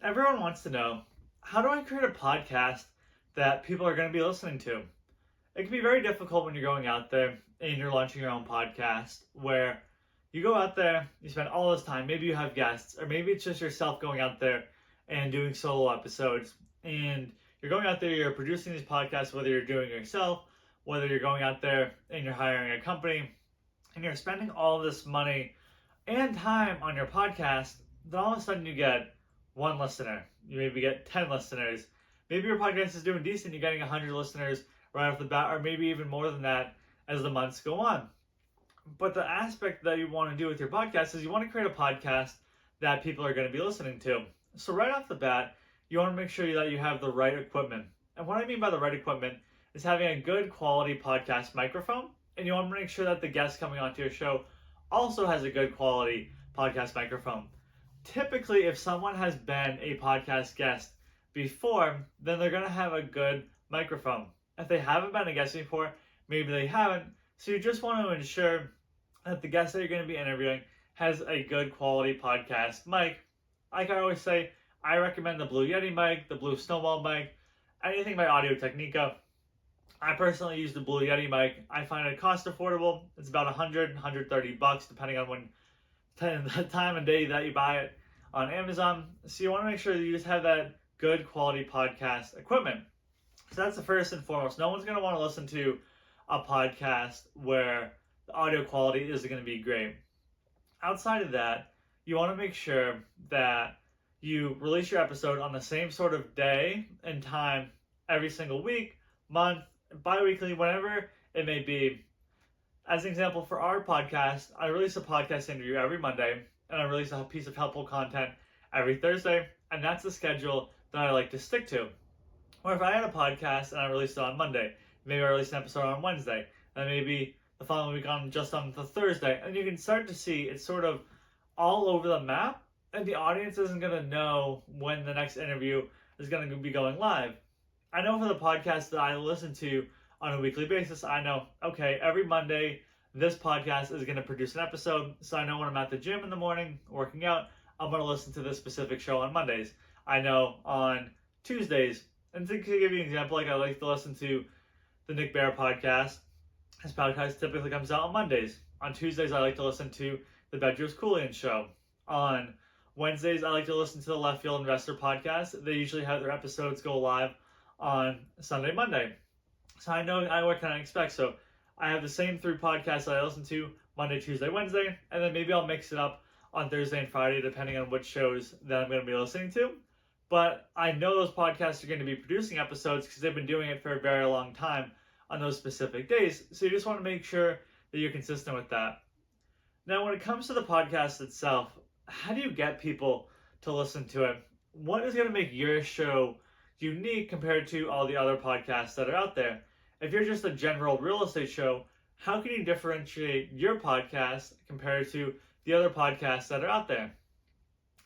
Everyone wants to know, how do I create a podcast that people are going to be listening to? It can be very difficult when you're going out there and you're launching your own podcast where you go out there, you spend all this time, maybe you have guests, or maybe it's just yourself going out there and doing solo episodes. And you're going out there, you're producing these podcasts, whether you're doing it yourself, whether you're going out there and you're hiring a company, and you're spending all this money and time on your podcast, then all of a sudden you get one listener. You maybe get 10 listeners. Maybe your podcast is doing decent, you're getting 100 listeners right off the bat, or maybe even more than that as the months go on. But the aspect that you want to do with your podcast is you want to create a podcast that people are going to be listening to. So right off the bat, you want to make sure that you have the right equipment. And what I mean by the right equipment is having a good quality podcast microphone, and you want to make sure that the guest coming onto your show also has a good quality podcast microphone. Typically, if someone has been a podcast guest before, then they're going to have a good microphone. If they haven't been a guest before, maybe they haven't. So you just want to ensure that the guest that you're going to be interviewing has a good quality podcast mic. Like I always say, I recommend the Blue Yeti mic, the Blue Snowball mic, anything by Audio Technica. I personally use the Blue Yeti mic. I find it cost affordable. It's about $100, $130 depending on the time and day that you buy it on Amazon. So you want to make sure that you just have that good quality podcast equipment. So that's the first and foremost. No one's going to want to listen to a podcast where the audio quality isn't going to be great. Outside of that, you want to make sure that you release your episode on the same sort of day and time every single week, month, bi-weekly, whatever it may be. As an example, for our podcast, I release a podcast interview every Monday, and I release a piece of helpful content every Thursday, and that's the schedule that I like to stick to. Or if I had a podcast and I released it on Monday, maybe I released an episode on Wednesday, and maybe the following week on the Thursday, and you can start to see it's sort of all over the map, and the audience isn't going to know when the next interview is going to be going live. I know for the podcast that I listen to on a weekly basis, I know, okay, every Monday, this podcast is going to produce an episode, so I know when I'm at the gym in the morning, working out, I'm going to listen to this specific show on Mondays. I know on Tuesdays, and to give you an example, like I like to listen to the Nick Bear podcast. His podcast typically comes out on Mondays. On Tuesdays, I like to listen to the Bedros Keuilian show. On Wednesdays, I like to listen to the Left Field Investor podcast. They usually have their episodes go live on Sunday, Monday. So I know what can I expect. So I have the same 3 podcasts that I listen to Monday, Tuesday, Wednesday, and then maybe I'll mix it up on Thursday and Friday depending on which shows that I'm going to be listening to. But I know those podcasts are going to be producing episodes because they've been doing it for a very long time on those specific days. So you just want to make sure that you're consistent with that. Now, when it comes to the podcast itself, how do you get people to listen to it? What is going to make your show unique compared to all the other podcasts that are out there? If you're just a general real estate show, how can you differentiate your podcast compared to the other podcasts that are out there?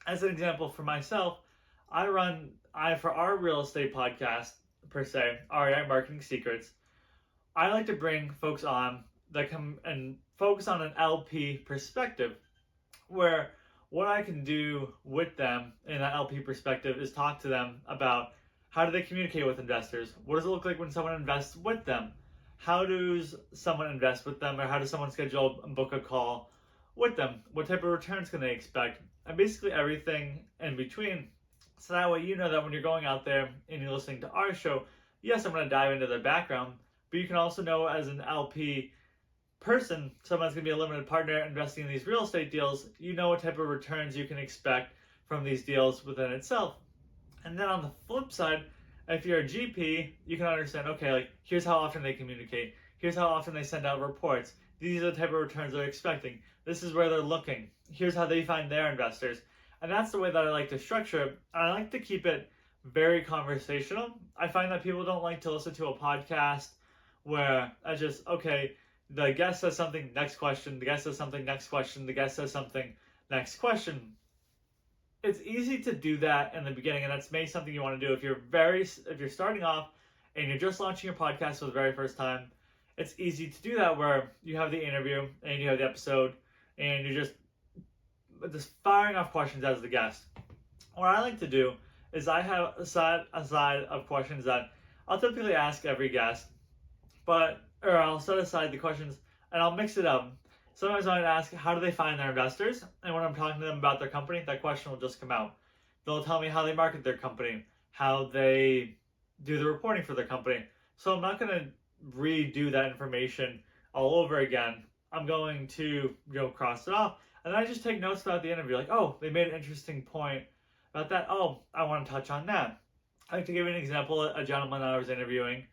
As an example, for myself, for our real estate podcast, per se, REI Marketing Secrets, I like to bring folks on that come and focus on an LP perspective, where what I can do with them in that LP perspective is talk to them about how do they communicate with investors? What does it look like when someone invests with them? How does someone invest with them, or how does someone schedule and book a call with them? What type of returns can they expect? And basically everything in between. So that way you know that when you're going out there and you're listening to our show, yes, I'm going to dive into their background, but you can also know as an LP person, someone's going to be a limited partner investing in these real estate deals, you know what type of returns you can expect from these deals within itself. And then on the flip side, if you're a GP, you can understand, okay, like here's how often they communicate. Here's how often they send out reports. These are the type of returns they're expecting. This is where they're looking. Here's how they find their investors. And that's the way that I like to structure it. And I like to keep it very conversational. I find that people don't like to listen to a podcast where I just, okay, the guest says something, next question, the guest says something, next question, the guest says something, next question. It's easy to do that in the beginning, and that's maybe something you want to do if you're starting off and you're just launching your podcast for the very first time. It's easy to do that where you have the interview and you have the episode and you're just firing off questions as the guest. what I like to do is I have a side of questions that I'll typically ask every guest, or I'll set aside the questions and I'll mix it up. Sometimes I might ask, how do they find their investors? And when I'm talking to them about their company, that question will just come out. They'll tell me how they market their company, how they do the reporting for their company. So I'm not going to redo that information all over again. I'm going to cross it off, and then I just take notes throughout the interview, like, oh, they made an interesting point about that. Oh, I want to touch on that. I like to give you an example. A gentleman that I was interviewing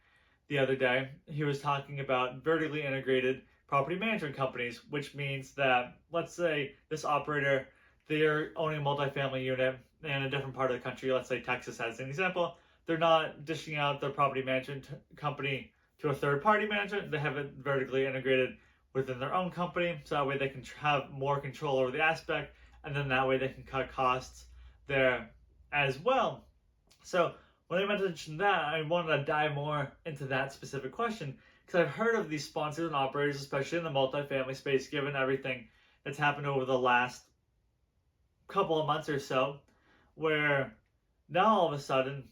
the other day, he was talking about vertically integrated property management companies, which means that, let's say this operator, they're owning a multifamily unit in a different part of the country, let's say Texas as an example. They're not dishing out their property management company to a third party management. They have it vertically integrated within their own company, so that way they can have more control over the aspect, and then that way they can cut costs there as well. So when I mentioned that, I wanted to dive more into that specific question, because I've heard of these sponsors and operators, especially in the multifamily space, given everything that's happened over the last couple of months or so, where now all of a sudden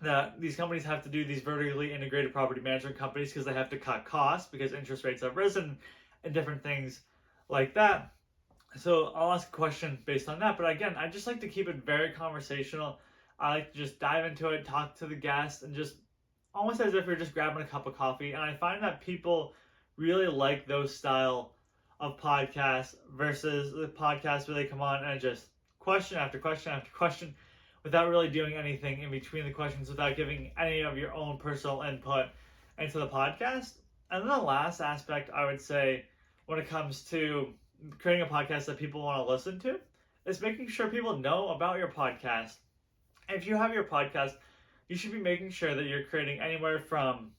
that these companies have to do these vertically integrated property management companies because they have to cut costs because interest rates have risen and different things like that. So I'll ask a question based on that. But again, I just like to keep it very conversational. I like to just dive into it, talk to the guest, and just almost as if you're just grabbing a cup of coffee. And I find that people really like those style of podcasts versus the podcasts where they come on and just question after question after question without really doing anything in between the questions, without giving any of your own personal input into the podcast. And then the last aspect I would say when it comes to creating a podcast that people want to listen to is making sure people know about your podcast. If you have your podcast, you should be making sure that you're creating anywhere from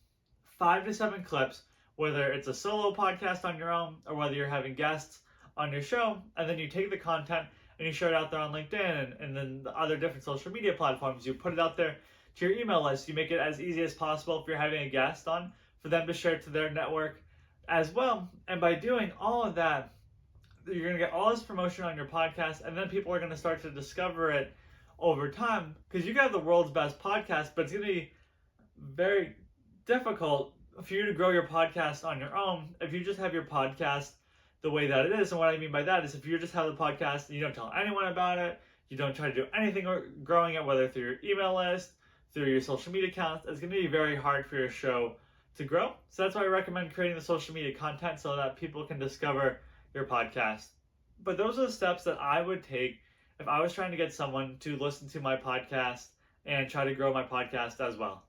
5 to 7 clips, whether it's a solo podcast on your own or whether you're having guests on your show, and then you take the content and you share it out there on LinkedIn and then the other different social media platforms. You put it out there to your email list. You make it as easy as possible if you're having a guest on for them to share it to their network as well. And by doing all of that, you're going to get all this promotion on your podcast, and then people are going to start to discover it over time, because you got the world's best podcast, but it's going to be very difficult for you to grow your podcast on your own if you just have your podcast the way that it is. And what I mean by that is if you just have the podcast and you don't tell anyone about it, you don't try to do anything growing it, whether through your email list, through your social media accounts, it's going to be very hard for your show to grow. So that's why I recommend creating the social media content so that people can discover your podcast. But those are the steps that I would take if I was trying to get someone to listen to my podcast and try to grow my podcast as well.